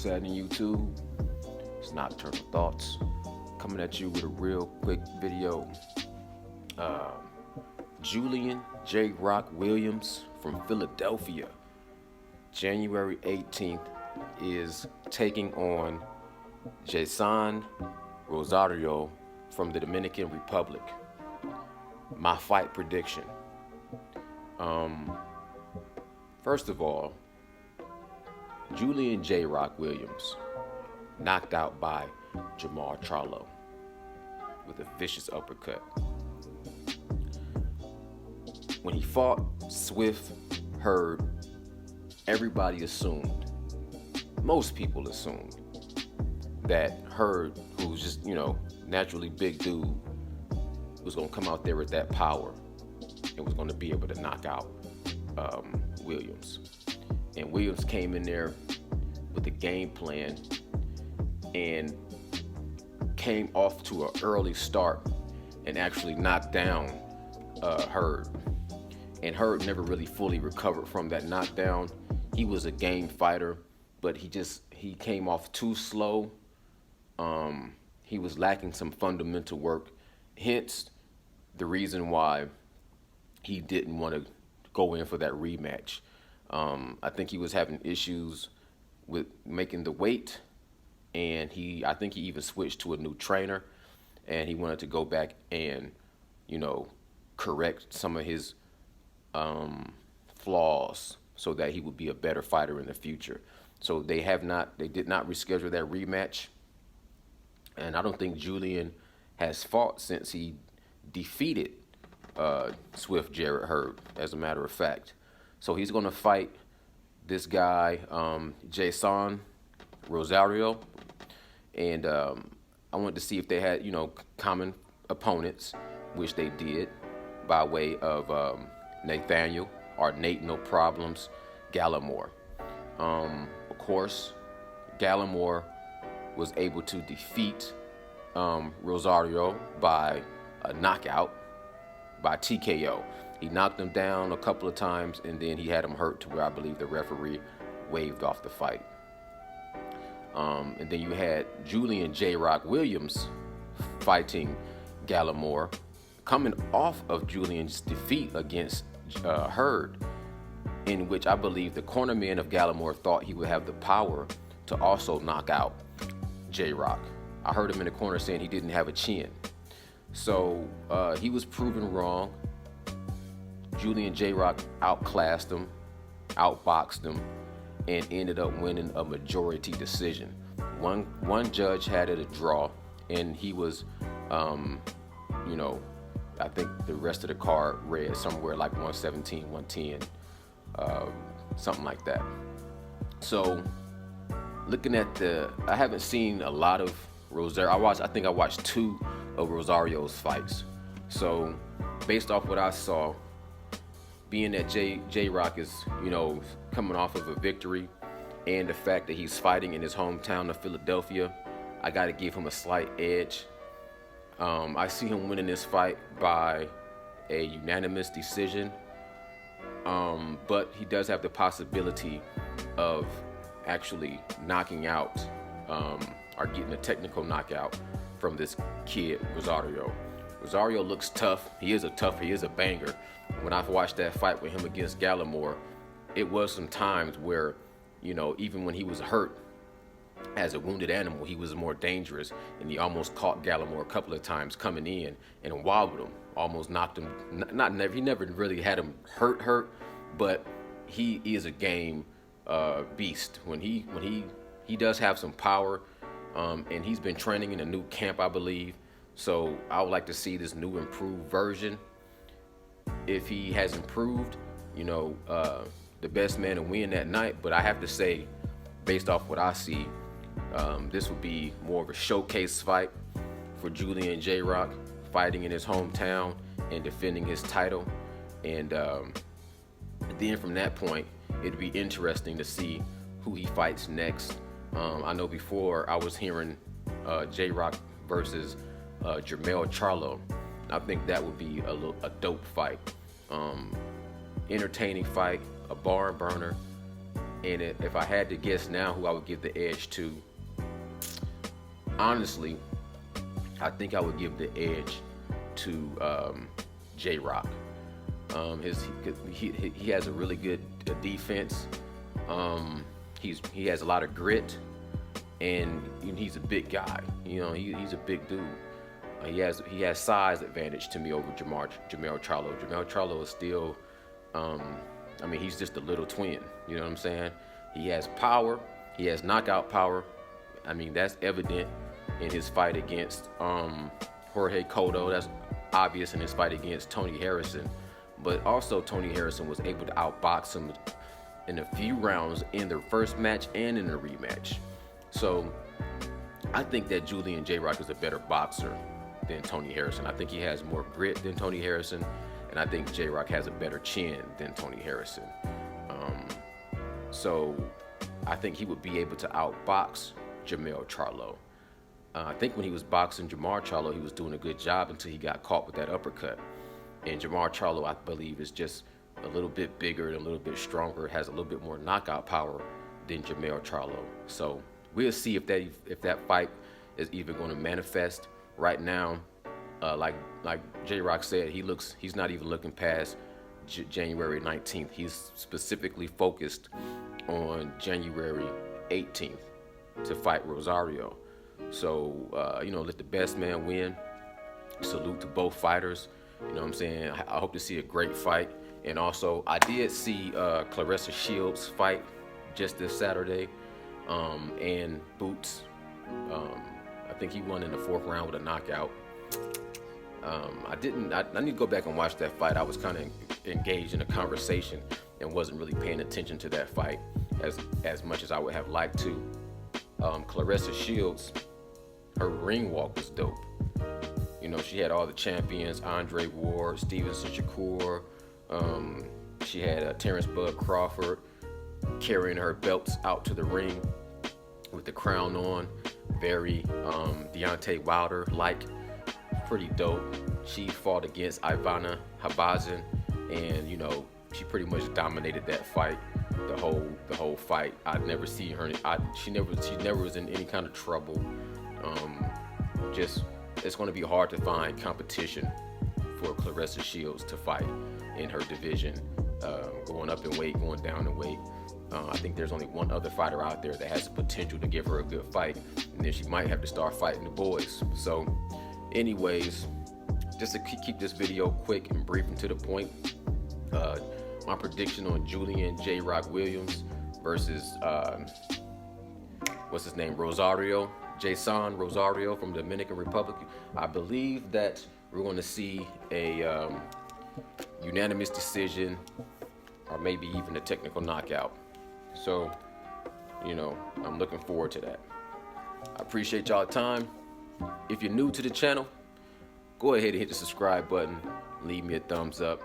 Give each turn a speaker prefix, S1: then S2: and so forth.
S1: What's happening, YouTube? It's Nocturnal Thoughts coming at you with a real quick video. Julian J. Rock Williams from Philadelphia, January 18th, is taking on Jason Rosario from the Dominican Republic. My fight prediction. First of all, Julian J. Rock Williams knocked out by Charlo with a vicious uppercut. When he fought Swift Hurd, everybody assumed, most people assumed, that Hurd, who's just, naturally big dude, was going to come out there with that power and was going to be able to knock out Williams. And Williams came in there with a game plan and came off to an early start and actually knocked down Hurd. And Hurd never really fully recovered from that knockdown. He was a game fighter, but he came off too slow. He was lacking some fundamental work, hence the reason why he didn't want to go in for that rematch. I think he was having issues with making the weight, and I think he even switched to a new trainer, and he wanted to go back and, correct some of his flaws so that he would be a better fighter in the future. So they did not reschedule that rematch, and I don't think Julian has fought since he defeated Swift Jarrett Hurd, as a matter of fact. So he's going to fight this guy, Jason Rosario, and I wanted to see if they had, common opponents, which they did, by way of Nathaniel, or Nate No Problems, Gallimore. Of course, Gallimore was able to defeat Rosario by a knockout, by TKO. He knocked him down a couple of times, and then he had him hurt to where I believe the referee waved off the fight. And then you had Julian J. Rock Williams fighting Gallimore, coming off of Julian's defeat against Hurd, in which I believe the cornerman of Gallimore thought he would have the power to also knock out J. Rock. I heard him in the corner saying he didn't have a chin. So he was proven wrong. Julian J. Rock outclassed him, outboxed him, and ended up winning a majority decision. One judge had it a draw, and he was, I think the rest of the card read somewhere like 117, 110, something like that. So looking at I haven't seen a lot of Rosario. I think I watched 2 of Rosario's fights. So based off what I saw, being that J Rock is, coming off of a victory, and the fact that he's fighting in his hometown of Philadelphia, I got to give him a slight edge. I see him winning this fight by a unanimous decision, but he does have the possibility of actually knocking out or getting a technical knockout from this kid, Rosario. Rosario looks tough. He is a banger. When I watched that fight with him against Gallimore, it was some times where, even when he was hurt as a wounded animal, he was more dangerous, and he almost caught Gallimore a couple of times coming in and wobbled him, almost knocked him. He never really had him hurt, but he is a game beast. When he does have some power, and he's been training in a new camp, I believe. So I would like to see this new improved version. If he has improved, the best man to win that night. But I have to say, based off what I see, this would be more of a showcase fight for Julian J. Rock, fighting in his hometown and defending his title. And then from that point, it'd be interesting to see who he fights next. I know before I was hearing J. Rock versus Charlo. I think that would be a dope fight. Entertaining fight, a barn burner, And if I had to guess now who I would give the edge to, honestly, I think I would give the edge to J-Rock. He has a really good defense. He has a lot of grit, and he's a big guy. He's a big dude. He has size advantage to me over Jermell Charlo. Jermell Charlo is still, he's just a little twin. You know what I'm saying? He has power. He has knockout power. That's evident in his fight against Jorge Cotto. That's obvious in his fight against Tony Harrison. But also Tony Harrison was able to outbox him in a few rounds in their first match and in the rematch. So I think that Julian J-Rock is a better boxer than Tony Harrison. I think he has more grit than Tony Harrison, and I think J-Rock has a better chin than Tony Harrison. So I think he would be able to outbox Jermell Charlo. I think when he was boxing Jermell Charlo, he was doing a good job until he got caught with that uppercut. And Jermell Charlo, I believe, is just a little bit bigger and a little bit stronger, has a little bit more knockout power than Jermell Charlo. So we'll see if that fight is even going to manifest. Right now, like J-Rock said, he's not even looking past January 19th. He's specifically focused on January 18th to fight Rosario. So, let the best man win. Salute to both fighters. You know what I'm saying? I hope to see a great fight. And also, I did see Claressa Shields fight just this Saturday. And Boots, I think he won in the 4th round with a knockout. I need to go back and watch that fight. I was kind of engaged in a conversation and wasn't really paying attention to that fight as much as I would have liked to. Claressa Shields, her ring walk was dope. She had all the champions, Andre Ward, Stevenson Shakur. She had Terrence Bud Crawford carrying her belts out to the ring with the crown on. Very Deontay Wilder-like. Pretty dope. She fought against Ivana Habazin, and she pretty much dominated that fight. The whole fight. I'd never seen her. She never was in any kind of trouble. It's going to be hard to find competition for Claressa Shields to fight in her division, going up in weight, going down in weight. I think there's only one other fighter out there that has the potential to give her a good fight, and then she might have to start fighting the boys. So, anyways, just to keep this video quick and brief and to the point, my prediction on Julian J-Rock Williams versus Rosario, Jason Rosario from the Dominican Republic. I believe that we're going to see a unanimous decision, or maybe even a technical knockout. So, I'm looking forward to that. I appreciate y'all time. If you're new to the channel, go ahead and hit the subscribe button. Leave me a thumbs up.